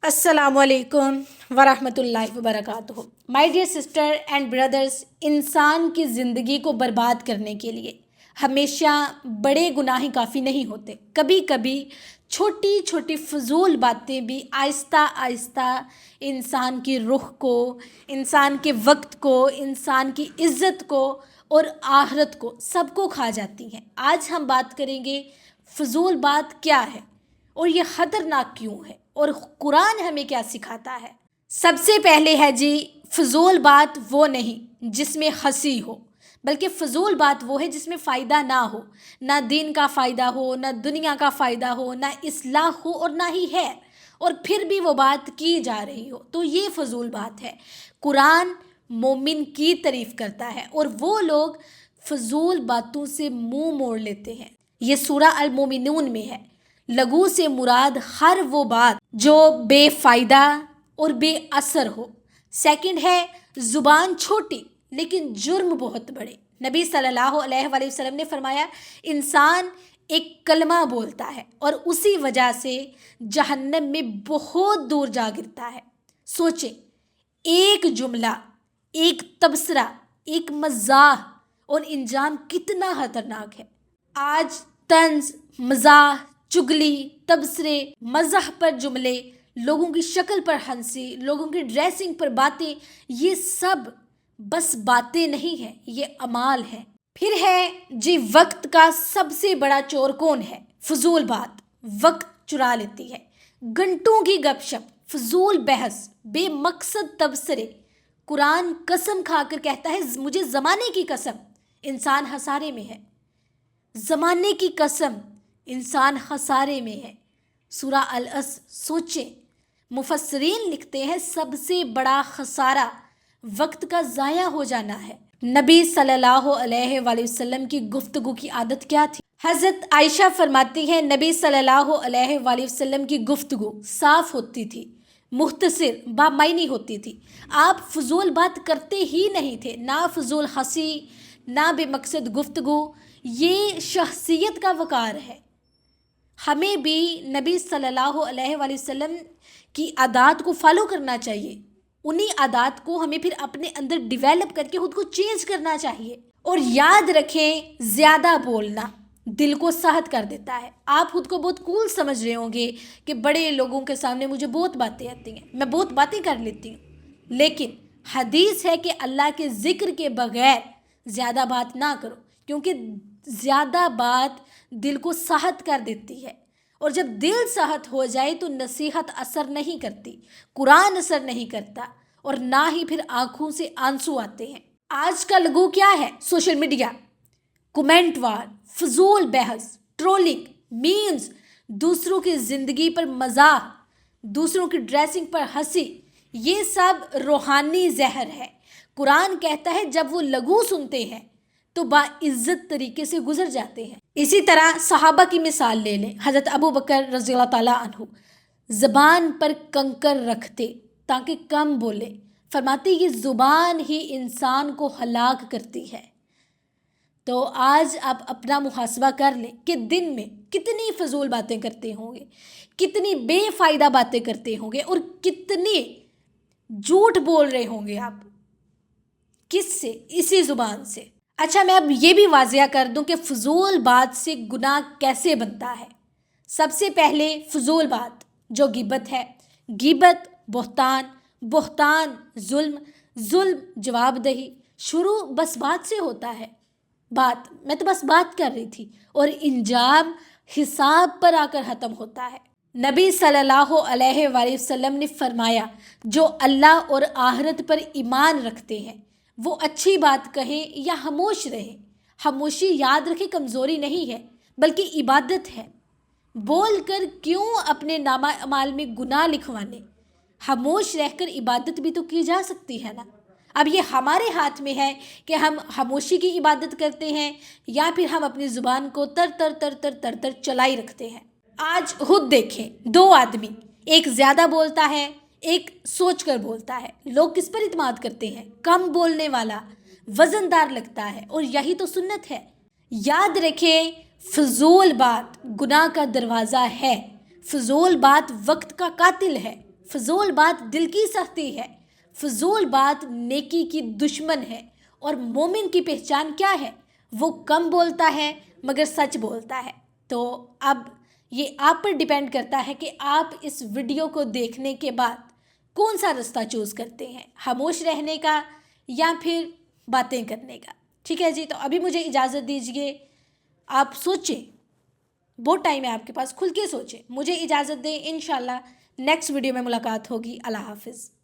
अस्सलामु अलैकुम वरहमतुल्लाहि वबरकातुहू। My dear sister and brothers, इंसान की ज़िंदगी को बर्बाद करने के लिए हमेशा बड़े गुनाह ही काफ़ी नहीं होते। कभी कभी छोटी छोटी फजूल बातें भी आहिस्ता आहिस्ता इंसान की रूह को, इंसान के वक्त को, इंसान की इज़्ज़त को और आखिरत को सबको खा जाती हैं। आज हम बात करेंगे फजूल बात क्या है और ये ख़तरनाक क्यों है और कुरान हमें क्या सिखाता है। सबसे पहले है जी, फजूल बात वो नहीं जिसमें हंसी हो, बल्कि फ़जूल बात वो है जिसमें फ़ायदा ना हो, ना दीन का फ़ायदा हो, ना दुनिया का फ़ायदा हो, ना इस्लाह हो और ना ही है, और फिर भी वो बात की जा रही हो, तो ये फ़जूल बात है। कुरान मोमिन की तारीफ़ करता है और वो लोग फ़जूल बातों से मुंह मोड़ लेते हैं। ये सूरा अल मोमिनून में है। लगू से मुराद हर वो बात जो बेफ़ायदा और बेअसर हो। सेकंड है ज़ुबान छोटी लेकिन जुर्म बहुत बड़े। नबी सल्लल्लाहु अलैहि वसल्लम ने फरमाया, इंसान एक कलमा बोलता है और उसी वजह से जहन्नम में बहुत दूर जा गिरता है। सोचें, एक जुमला, एक तबसरा, एक मज़ाह और इंजाम कितना खतरनाक है। आज तंज, मज़ाह, चुगली, तबसरे, मज़ाह पर जुमले, लोगों की शक्ल पर हंसी, लोगों की ड्रेसिंग पर बातें, ये सब बस बातें नहीं हैं, ये अमाल है। फिर है जी, वक्त का सबसे बड़ा चोर कौन है? फजूल बात वक्त चुरा लेती है। घंटों की गपशप, फजूल बहस, बेमकसद तबसरे। कुरान कसम खाकर कहता है, मुझे ज़माने की कसम, इंसान खसारे में है। ज़माने की कसम, इंसान खसारे में है। सूरा अल अस। सोचें, मुफस्सिरीन लिखते हैं सबसे बड़ा खसारा वक्त का ज़ाया हो जाना है। नबी सल्लल्लाहु अलैहि वसल्लम की गुफ्तगू की आदत क्या थी? हज़रत आयशा फरमाती हैं, नबी सल्लल्लाहु अलैहि वसल्लम की गुफ्तगू साफ़ होती थी, मुख्तसर, बामायनी होती थी। आप फजूल बात करते ही नहीं थे, ना फजूल हंसी, ना बेमकसद गुफ्तगू। ये शख्सियत का वक़ार है। हमें भी नबी सल्लल्लाहु अलैहि वसल्लम की आदत को फॉलो करना चाहिए। उन्हीं आदत को हमें फिर अपने अंदर डेवलप करके खुद को चेंज करना चाहिए। और याद रखें, ज़्यादा बोलना दिल को सहत कर देता है। आप खुद को बहुत कूल समझ रहे होंगे कि बड़े लोगों के सामने मुझे बहुत बातें आती हैं, मैं बहुत बातें कर लेती हूँ, लेकिन हदीस है कि अल्लाह के ज़िक्र के बगैर ज़्यादा बात ना करो, क्योंकि ज़्यादा बात दिल को सहत कर देती है। और जब दिल सहत हो जाए तो नसीहत असर नहीं करती, कुरान असर नहीं करता, और ना ही फिर आँखों से आंसू आते हैं। आज का लगू क्या है? सोशल मीडिया, कमेंट वार, फजूल बहस, ट्रोलिंग, मीम्स, दूसरों की ज़िंदगी पर मजाक, दूसरों की ड्रेसिंग पर हंसी, ये सब रूहानी जहर है। कुरान कहता है जब वो लगू सुनते हैं तो बाइज़्ज़त तरीके से गुजर जाते हैं। इसी तरह सहाबा की मिसाल ले लें। हज़रत अबू बकर रज़ियल्लाहु ताला अन्हु ज़बान पर कंकर रखते ताकि कम बोले। फरमाते ये ज़ुबान ही इंसान को हलाक करती है। तो आज आप अपना मुहासबा कर लें कि दिन में कितनी फजूल बातें करते होंगे, कितनी बेफ़ायदा बातें करते होंगे और कितनी झूठ बोल रहे होंगे आप। किससे? इसी ज़ुबान से। अच्छा, मैं अब ये भी वाज़िया कर दूं कि फ़जूल बात से गुनाह कैसे बनता है। सबसे पहले फ़जूल बात जो गिबत है, गिबत बहतान, बहतान जुल्म, जुल्म जवाबदही। शुरू बस बात से होता है, बात, मैं तो बस बात कर रही थी, और इंजाम हिसाब पर आकर ख़त्म होता है। नबी सल्लल्लाहु अलैहि वसल्लम ने फरमाया, जो अल्लाह और आखिरत पर ईमान रखते हैं वो अच्छी बात कहें या खामोश रहें। खामोशी, याद रखें, कमज़ोरी नहीं है बल्कि इबादत है। बोल कर क्यों अपने नामा अमाल में गुनाह लिखवाने? खामोश रहकर इबादत भी तो की जा सकती है ना। अब ये हमारे हाथ में है कि हम खामोशी की इबादत करते हैं या फिर हम अपनी ज़ुबान को तर तर तर तर तर तर चलाई रखते हैं। आज खुद देखें, दो आदमी, एक ज़्यादा बोलता है, एक सोच कर बोलता है। लोग किस पर इत्माद करते हैं? कम बोलने वाला वज़नदार लगता है, और यही तो सुन्नत है। याद रखें, फजूल बात गुनाह का दरवाज़ा है। फजूल बात वक्त का कातिल है। فضول بات دل کی سختی ہے، فضول بات نیکی کی دشمن ہے، اور مومن کی پہچان کیا ہے؟ وہ کم بولتا ہے مگر سچ بولتا ہے۔ تو اب یہ آپ پر ڈیپینڈ کرتا ہے کہ آپ اس ویڈیو کو دیکھنے کے بعد کون سا رستہ چوز کرتے ہیں، خاموش رہنے کا یا پھر باتیں کرنے کا۔ ٹھیک ہے جی، تو ابھی مجھے اجازت دیجیے، آپ سوچیں، بہت ٹائم ہے آپ کے پاس، کھل کے سوچیں، مجھے اجازت دیں، انشاءاللہ نیکسٹ ویڈیو میں ملاقات ہوگی۔ اللہ حافظ۔